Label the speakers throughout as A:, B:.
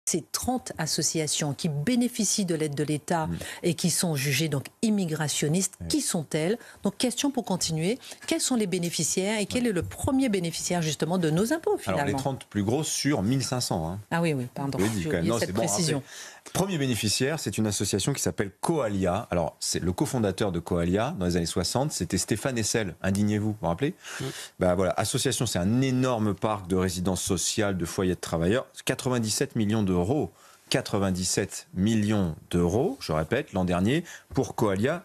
A: Ces 30 associations qui bénéficient de l'aide de l'État et qui sont jugées donc immigrationnistes, qui sont-elles? Donc question pour continuer, quels sont les bénéficiaires et quel est le premier bénéficiaire justement de nos impôts finalement?
B: Alors les 30 plus grosses sur 1500. Hein.
A: Ah oui, pardon, j'ai oublié cette précision.
B: Premier bénéficiaire, c'est une association qui s'appelle Coalia. Alors, c'est le cofondateur de Coalia dans les années 60, c'était Stéphane Hessel. Indignez-vous, vous vous rappelez? Voilà, association, c'est un énorme parc de résidences sociales, de foyers de travailleurs. 97 millions d'euros. 97 millions d'euros, je répète, l'an dernier, pour Coalia.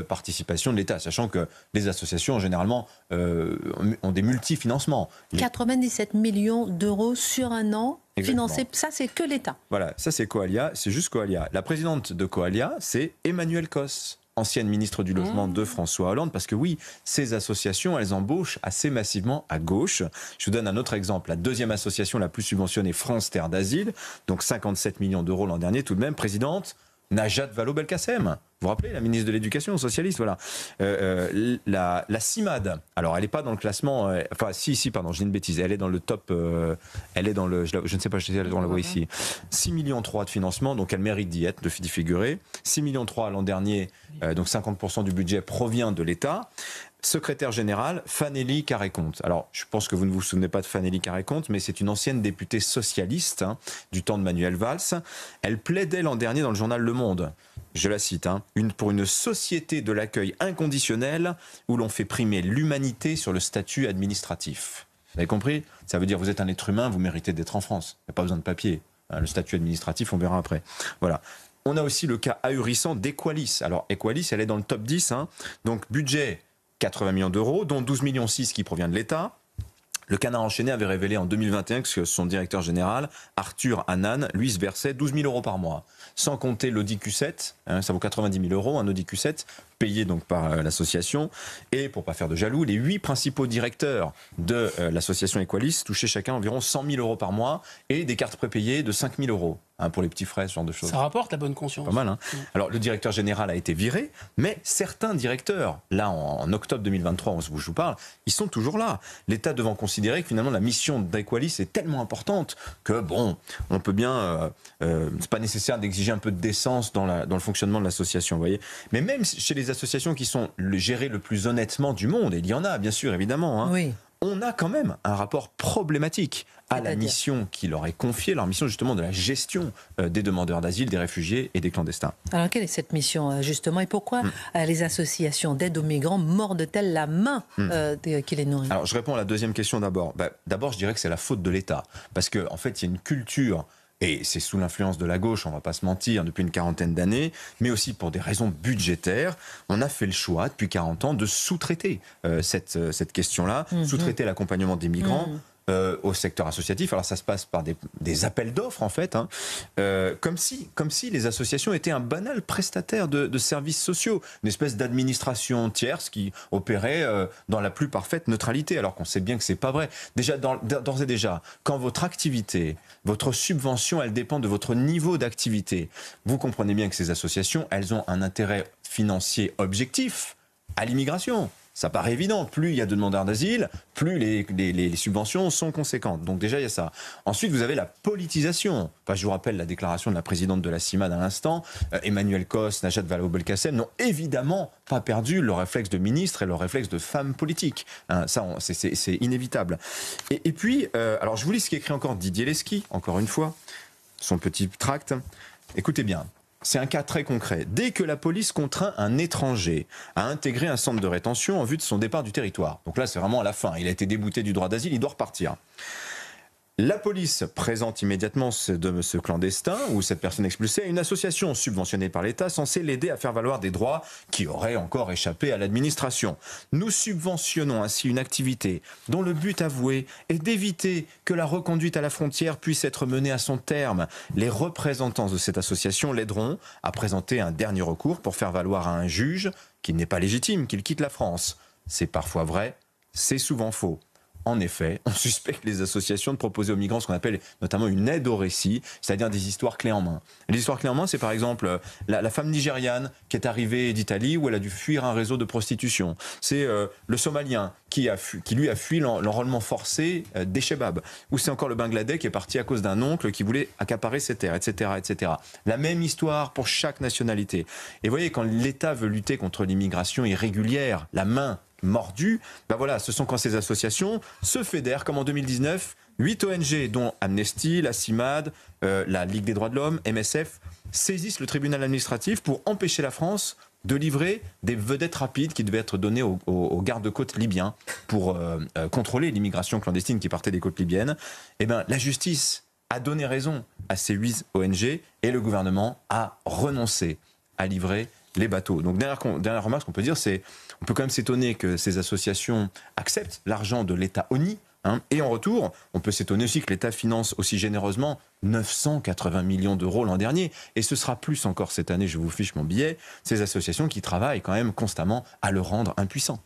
B: Participation de l'État, sachant que les associations, généralement, ont des multifinancements.
A: 97 millions d'euros sur un an financés, ça c'est que l'État.
B: Voilà, ça c'est Coalia, c'est juste Coalia. La présidente de Coalia, c'est Emmanuelle Cos, ancienne ministre du Logement de François Hollande, parce que oui, ces associations, elles embauchent assez massivement à gauche. Je vous donne un autre exemple. La deuxième association la plus subventionnée, France Terre d'Asile, donc 57 millions d'euros l'an dernier, tout de même, présidente Najat Vallaud-Belkacem. Vous vous rappelez, la ministre de l'Éducation socialiste, voilà. La CIMAD, alors elle n'est pas dans le classement, pardon, je dis une bêtise, elle est dans le top, elle est dans le, je ne sais pas, on la voit ici. 6,3 millions de financement, donc elle mérite d'y être, d'y figurer. 6,3 millions l'an dernier, donc 50% du budget provient de l'État. Secrétaire générale, Fanélie Carré-Comte. Alors, je pense que vous ne vous souvenez pas de Fanélie Carré-Comte, mais c'est une ancienne députée socialiste du temps de Manuel Valls. Elle plaidait l'an dernier dans le journal Le Monde, je la cite, pour une société de l'accueil inconditionnel où l'on fait primer l'humanité sur le statut administratif. Vous avez compris? Ça veut dire vous êtes un être humain, vous méritez d'être en France. Il n'y a pas besoin de papier. Le statut administratif, on verra après. Voilà. On a aussi le cas ahurissant d'Equalis. Alors, Equalis, elle est dans le top 10. Donc, budget 80 millions d'euros, dont 12,6 millions qui provient de l'État. Le Canard enchaîné avait révélé en 2021 que son directeur général, Arthur Hanan, lui, se versait 12 000 euros par mois. Sans compter l'Audi Q7, ça vaut 90 000 euros, un Audi Q7, payé donc par l'association. Et pour pas faire de jaloux, les 8 principaux directeurs de l'association Equalis touchaient chacun environ 100 000 euros par mois et des cartes prépayées de 5 000 euros. Pour les petits frais, ce genre de choses.
C: Ça rapporte la bonne conscience.
B: Pas mal, Alors, le directeur général a été viré, mais certains directeurs, là, en octobre 2023, je vous parle, ils sont toujours là. L'État devant considérer que finalement, la mission d'Equalis est tellement importante que, bon, on peut bien... c'est pas nécessaire d'exiger un peu de décence dans le fonctionnement de l'association, vous voyez. Mais même chez les associations qui sont gérées le plus honnêtement du monde, et il y en a, bien sûr, évidemment,
A: oui.
B: On a quand même un rapport problématique à la mission qui leur est confiée, leur mission justement de la gestion des demandeurs d'asile, des réfugiés et des clandestins.
A: Alors quelle est cette mission justement et pourquoi les associations d'aide aux migrants mordent-elles la main qui les nourrit?
B: Alors je réponds à la deuxième question d'abord. D'abord je dirais que c'est la faute de l'État parce qu'en fait il y a une culture. Et c'est sous l'influence de la gauche, on ne va pas se mentir, depuis une quarantaine d'années, mais aussi pour des raisons budgétaires, on a fait le choix, depuis 40 ans, de sous-traiter cette question-là, sous-traiter l'accompagnement des migrants au secteur associatif. Alors ça se passe par des appels d'offres, en fait, comme si les associations étaient un banal prestataire de services sociaux, une espèce d'administration tierce qui opérait dans la plus parfaite neutralité, alors qu'on sait bien que c'est pas vrai. Déjà, d'ores et déjà, quand votre activité, votre subvention, elle dépend de votre niveau d'activité, vous comprenez bien que ces associations, elles ont un intérêt financier objectif à l'immigration. Ça paraît évident, plus il y a de demandeurs d'asile, plus les subventions sont conséquentes. Donc déjà, il y a ça. Ensuite, vous avez la politisation. Enfin, je vous rappelle la déclaration de la présidente de la CIMAD à l'instant. Emmanuelle Cos, Najat Vallaud-Belkacem n'ont évidemment pas perdu leur réflexe de ministre et leur réflexe de femme politique. Ça, c'est inévitable. Et puis, alors je vous lis ce qu'écrit encore Didier Lesky, encore une fois, son petit tract. Écoutez bien. C'est un cas très concret. Dès que la police contraint un étranger à intégrer un centre de rétention en vue de son départ du territoire. Donc là, c'est vraiment à la fin. Il a été débouté du droit d'asile, il doit repartir. La police présente immédiatement ce clandestin ou cette personne expulsée à une association subventionnée par l'État censée l'aider à faire valoir des droits qui auraient encore échappé à l'administration. Nous subventionnons ainsi une activité dont le but avoué est d'éviter que la reconduite à la frontière puisse être menée à son terme. Les représentants de cette association l'aideront à présenter un dernier recours pour faire valoir à un juge qu'il n'est pas légitime qu'il quitte la France. C'est parfois vrai, c'est souvent faux. en effet, on suspecte les associations de proposer aux migrants ce qu'on appelle notamment une aide au récit, c'est-à-dire des histoires clés en main. Les histoires clés en main, c'est par exemple la femme nigériane qui est arrivée d'Italie où elle a dû fuir un réseau de prostitution. C'est le Somalien qui lui a fui l'enrôlement forcé des Chebabs. Ou c'est encore le Bangladais qui est parti à cause d'un oncle qui voulait accaparer ses terres, etc., etc. La même histoire pour chaque nationalité. Et vous voyez, quand l'État veut lutter contre l'immigration irrégulière, la main mordue, ben voilà, ce sont quand ces associations se fédèrent, comme en 2019, 8 ONG, dont Amnesty, la CIMAD, la Ligue des droits de l'homme, MSF, saisissent le tribunal administratif pour empêcher la France de livrer des vedettes rapides qui devaient être données aux gardes-côtes libyens pour contrôler l'immigration clandestine qui partait des côtes libyennes. Eh bien, la justice a donné raison à ces 8 ONG et le gouvernement a renoncé à livrer les bateaux. Donc, dernière remarque qu'on peut dire, c'est on peut quand même s'étonner que ces associations acceptent l'argent de l'État honni, et en retour, on peut s'étonner aussi que l'État finance aussi généreusement 980 millions d'euros l'an dernier. Et ce sera plus encore cette année, je vous fiche mon billet, ces associations qui travaillent quand même constamment à le rendre impuissant.